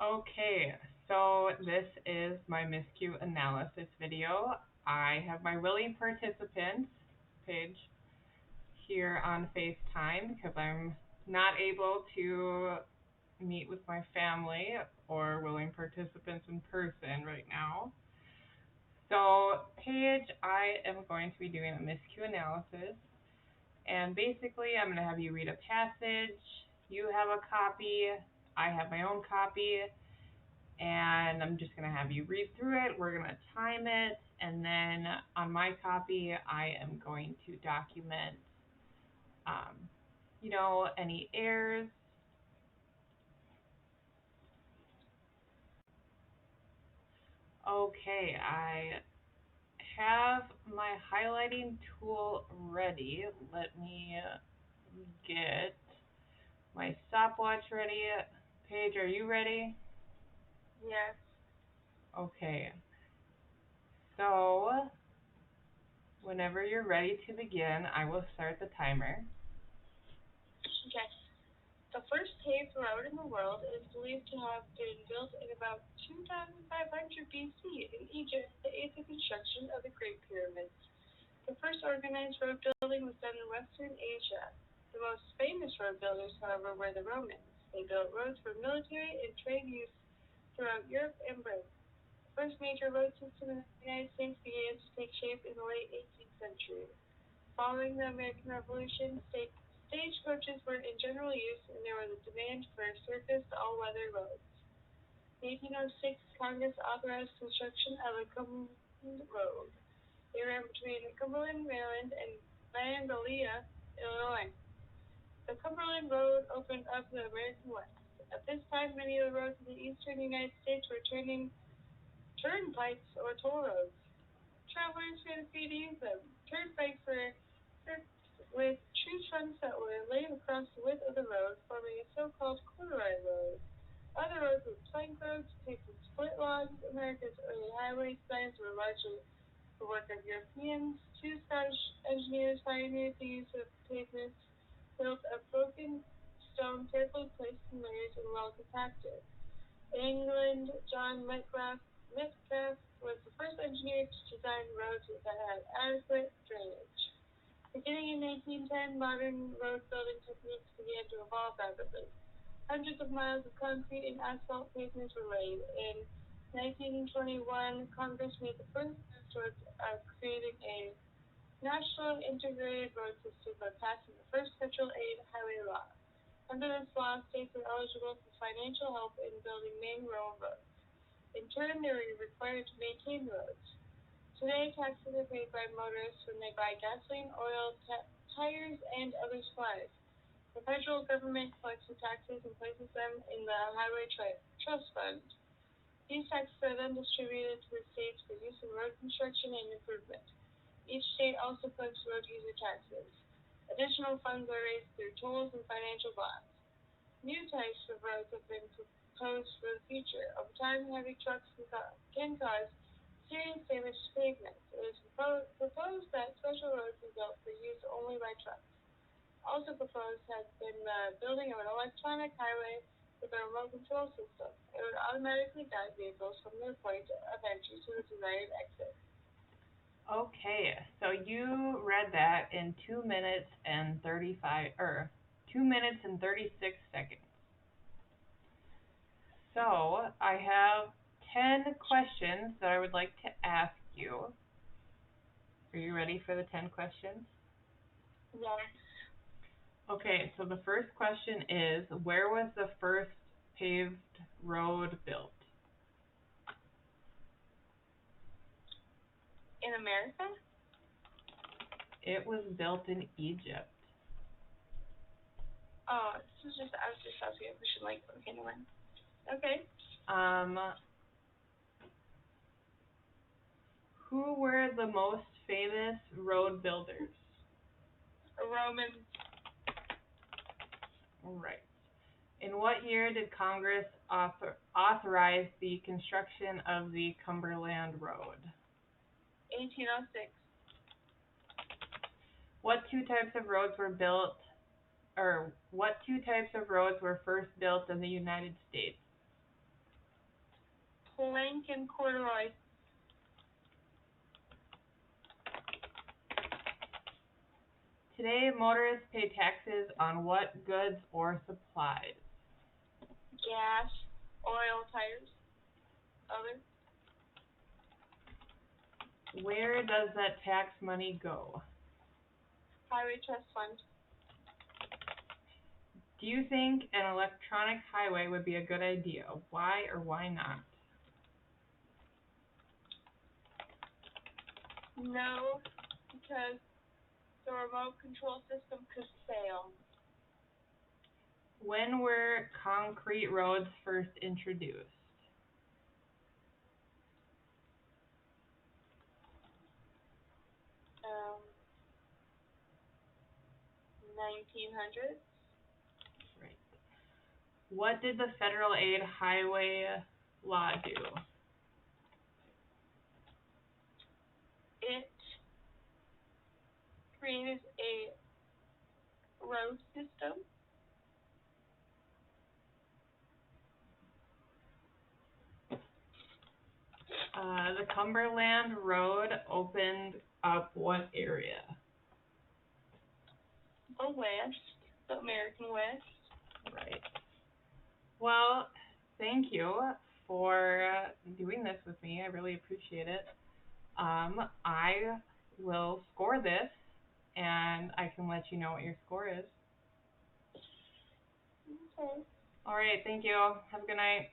Okay, so this is my Miscue analysis video. I have my willing participants, Paige, here on FaceTime because I'm not able to meet with my family or willing participants in person right now. So, Paige, I am going to be doing a Miscue analysis, and basically, I'm going to have you read a passage. You have a copy, I have my own copy, and I'm just going to have you read through it. We're going to time it, and then on my copy, I am going to document, um, any errors. Okay, I have my highlighting tool ready. Let me get my stopwatch ready. Paige, are you ready? Yes. Okay, so whenever you're ready to begin, I will start the timer. Yes. The first paved road in the world is believed to have been built in about 2500 BC in Egypt to aid the construction of the Great Pyramids. The first organized road building was done in Western Asia. The most famous road builders, however, were the Romans. They built roads for military and trade use throughout Europe and Britain. The first major road system in the United States began to take shape in the late 18th century. Following the American Revolution, stagecoaches were in general use, and there was a demand for surfaced all-weather roads. In 1806, Congress authorized construction of a Cumberland Road. It ran between Cumberland, Maryland, and Vandalia, Illinois. The Cumberland Road opened up the American West. At this time, many of the roads in the eastern United States were turnpikes or toll roads. Travelers had a fee to use them. Turnpikes were with tree trunks that were laid across the width of the road, forming a so-called corduroy road. Other roads were plank roads, paved with split logs. America's early highway signs were largely the work of Europeans. Two Scottish engineers pioneered the use of pavements built of broken stone carefully placed in layers and well compacted. In England, John Metcalfe was the first engineer to design roads that had adequate drainage. Beginning in 1810, modern road building techniques began to evolve rapidly. Hundreds of miles of concrete and asphalt pavements were laid. In 1921, Congress made the first move towards creating a national integrated road system by passing the first federal aid highway law. Under this law, states were eligible for financial help in building main rural roads. In turn, they were required to maintain the roads. Today, taxes are paid by motorists when they buy gasoline, oil, tires, and other supplies. The federal government collects the taxes and places them in the Highway Trust Fund. These taxes are then distributed to the states for use in road construction and improvement. Each state also collects road user taxes. Additional funds are raised through tolls and financial bonds. New types of roads have been proposed for the future. Over time, heavy trucks can cause serious damage to pavements. It is proposed that special roads be built for use only by trucks. Also proposed has been the building of an electronic highway with a remote control system. It would automatically guide vehicles from their point of entry to the desired exit. Okay, so you read that in 2 minutes and 2 minutes and 36 seconds. So I have 10 questions that I would like to ask you. Are you ready for the 10 questions? Yes. Okay, so the first question is, where was the first paved road built? In America? It was built in Egypt. Oh, I was just asking a question like, okay, no one. Okay. Um, who were the most famous road builders? Roman. Right. In what year did Congress authorize the construction of the Cumberland Road? 1806. What two types of roads were built, or what two types of roads were first built in the United States? plank and corduroy. Today, motorists pay taxes on what goods or supplies? Gas, oil, tires, other. Where does that tax money go? Highway trust fund. Do you think an electronic highway would be a good idea? Why or why not? No, because the remote control system could fail. When were concrete roads first introduced? Um, 1900s. Right. What did the federal aid highway law do? It created a road system. The Cumberland Road opened up what area? The West, the American West. Right. Well, thank you for doing this with me. I really appreciate it. I will score this, and I can let you know what your score is. Okay. All right, thank you. Have a good night.